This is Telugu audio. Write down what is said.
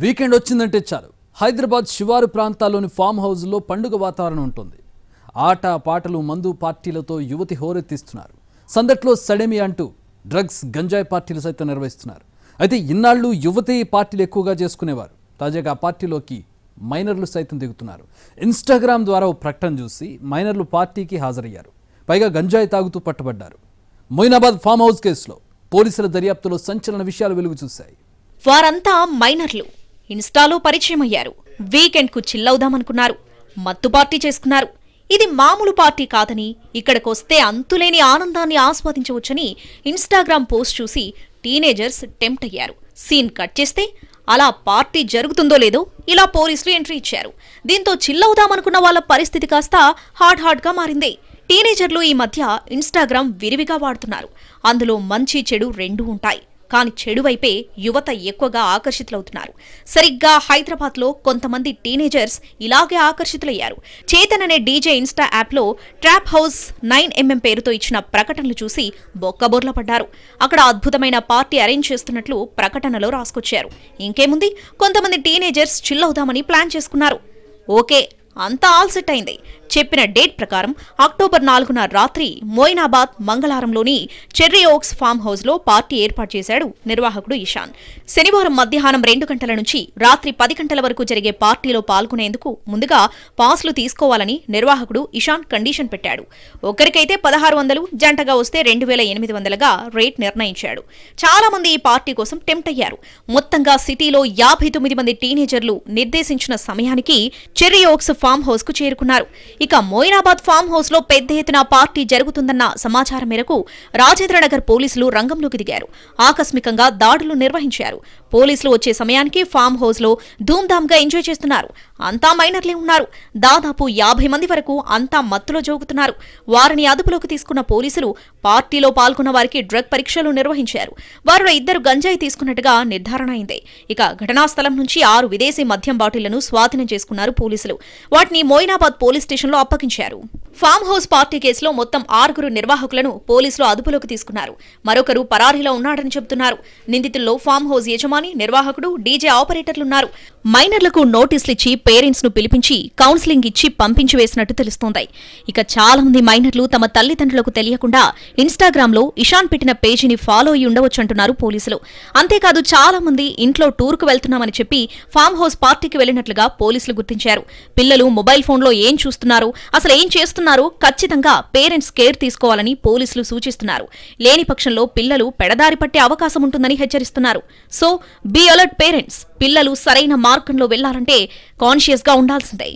వీకెండ్ వచ్చిందంటే చాలు హైదరాబాద్ శివారు ప్రాంతాల్లోని ఫామ్ హౌస్లో పండుగ వాతావరణం ఉంటుంది. ఆట పాటలు మందు పార్టీలతో యువతి హోరెత్తిస్తున్నారు. సందట్లో సడేమి అంటూ డ్రగ్స్ గంజాయి పార్టీలు సైతం నిర్వహిస్తున్నారు. అయితే ఇన్నాళ్ళు యువతి పార్టీలు ఎక్కువగా చేసుకునేవారు. తాజాగా ఆ పార్టీలోకి మైనర్లు సైతం దిగుతున్నారు. ఇన్స్టాగ్రామ్ ద్వారా ఓ ప్రకటన చూసి మైనర్లు పార్టీకి హాజరయ్యారు. పైగా గంజాయి తాగుతూ పట్టుబడ్డారు. మొయినాబాద్ ఫామ్ హౌస్ కేసులో పోలీసుల దర్యాప్తులో సంచలన విషయాలు వెలుగు చూశాయి. వారంతా మైనర్లు. ఇన్స్టాలో పరిచయం అయ్యారు. వీకెండ్కు చిల్లవుదామనుకున్నారు. మత్తు పార్టీ చేసుకున్నారు. ఇది మామూలు పార్టీ కాదని, ఇక్కడికొస్తే అంతులేని ఆనందాన్ని ఆస్వాదించవచ్చని ఇన్స్టాగ్రామ్ పోస్ట్ చూసి టీనేజర్స్ టెంప్ట్ అయ్యారు. సీన్ కట్ చేస్తే అలా పార్టీ జరుగుతుందో లేదో ఇలా పోలీసులు ఎంట్రీ ఇచ్చారు. దీంతో చిల్లవుదామనుకున్న వాళ్ళ పరిస్థితి కాస్త హార్డ్గా మారింది. టీనేజర్లు ఈ మధ్య ఇన్స్టాగ్రామ్ విరివిగా వాడుతున్నారు. అందులో మంచి చెడు రెండూ ఉంటాయి. కానీ చెడు వైపే యువత ఎక్కువగా ఆకర్షితులవుతున్నారు. సరిగ్గా హైదరాబాద్లో కొంతమంది టీనేజర్స్ ఇలాగే ఆకర్షితులయ్యారు. చేతన్ అనే డీజే ఇన్స్టా యాప్లో ట్రాప్ హౌస్ 9mm పేరుతో ఇచ్చిన ప్రకటనలు చూసి బొక్కబోర్ల పడ్డారు. అక్కడ అద్భుతమైన పార్టీ అరేంజ్ చేస్తున్నట్లు ప్రకటనలో రాసుకొచ్చారు. ఇంకేముంది, కొంతమంది టీనేజర్స్ చిల్లవుదామని ప్లాన్ చేసుకున్నారు. ఓకే, అంతా ఆల్ సెట్ అయింది. చెప్పిన డేట్ ప్రకారం అక్టోబర్ 4న రాత్రి మొయినాబాద్ మంగళారంలోని చెర్రీ ఓక్స్ ఫామ్ హౌస్లో పార్టీ ఏర్పాటు చేశాడు నిర్వాహకుడు ఇషాన్. శనివారం మధ్యాహ్నం 2 గంటల నుంచి రాత్రి 10 గంటల వరకు జరిగే పార్టీలో పాల్గొనేందుకు ముందుగా పాస్లు తీసుకోవాలని నిర్వాహకుడు ఇషాన్ కండిషన్ పెట్టాడు. ఒకరికైతే 1600, జంటగా వస్తే 2800గా రేట్ నిర్ణయించాడు. చాలా మంది ఈ పార్టీ కోసం టెంప్ట్ అయ్యారు. మొత్తంగా సిటీలో 59 మంది టీనేజర్లు నిర్దేశించిన సమయానికి చెర్రీ ఓక్స్ ఫామ్ హౌస్ కు చేరుకున్నారు. ఇక మొయినాబాద్ ఫామ్ హౌస్ లో పెద్ద ఎత్తున పార్టీ జరుగుతుందన్న సమాచారం మేరకు రాజేంద్రనగర్ పోలీసులు రంగంలోకి దిగారు. ఆకస్మికంగా దాడులు నిర్వహించారు. పోలీసులు వచ్చే సమయానికి ఫామ్ హౌస్ లో ధూమ్ధామ్గా ఎంజాయ్ చేస్తున్నారు. అంతా మైనర్లే ఉన్నారు. దాదాపు 50 మంది వరకు అంతా మత్తులో జోగుతున్నారు. వారిని అదుపులోకి తీసుకున్న పోలీసులు పార్టీలో పాల్గొన్న వారికి డ్రగ్ పరీక్షలు నిర్వహించారు. వారిలో 2 గంజాయి తీసుకున్నట్టుగా నిర్ధారణ అయింది. ఇక ఘటనా స్థలం నుంచి 6 విదేశీ మద్యం బాటిళ్లను స్వాధీనం చేసుకున్నారు పోలీసులు. వాటిని మొయినాబాద్ పోలీస్ స్టేషన్లో అప్పగించారు. ఫామ్ హౌస్ పార్టీ కేసులో మొత్తం 6 నిర్వాహకులను పోలీసులు అదుపులోకి తీసుకున్నారు. మరొకరు పరారీలో ఉన్నాడని చెబుతున్నారు. నిందితుల్లో ఫామ్ హౌస్ యజమాని, నిర్వాహకుడు, డీజే ఆపరేటర్లున్నారు. మైనర్లకు నోటీసులిచ్చి పేరెంట్స్ ను పిలిపించి కౌన్సిలింగ్ ఇచ్చి పంపించి వేసినట్టు తెలుస్తోంది. ఇక చాలా మంది మైనర్లు తమ తల్లిదండ్రులకు తెలియకుండా ఇన్స్టాగ్రామ్ లో ఇషాన్ పెట్టిన పేజీని ఫాలో అయి ఉండవచ్చంటున్నారు పోలీసులు. అంతేకాదు చాలా మంది ఇంట్లో టూర్కు వెళ్తున్నామని చెప్పి ఫామ్ హౌస్ పార్టీకి వెళ్లినట్లుగా పోలీసులు గుర్తించారు. పిల్లలు మొబైల్ ఫోన్లో ఏం చూస్తున్నారో, అసలు ఏం చేస్తున్నారో ఖచ్చితంగా పేరెంట్స్ కేర్ తీసుకోవాలని పోలీసులు సూచిస్తున్నారు. లేని పక్షంలో పిల్లలు పెడదారి పట్టే అవకాశం ఉంటుందని హెచ్చరిస్తున్నారు. So be alert parents. పిల్లలు సరైన మార్గంలో వెళ్లాలంటే కాన్షియస్ గా ఉండాల్సిందే.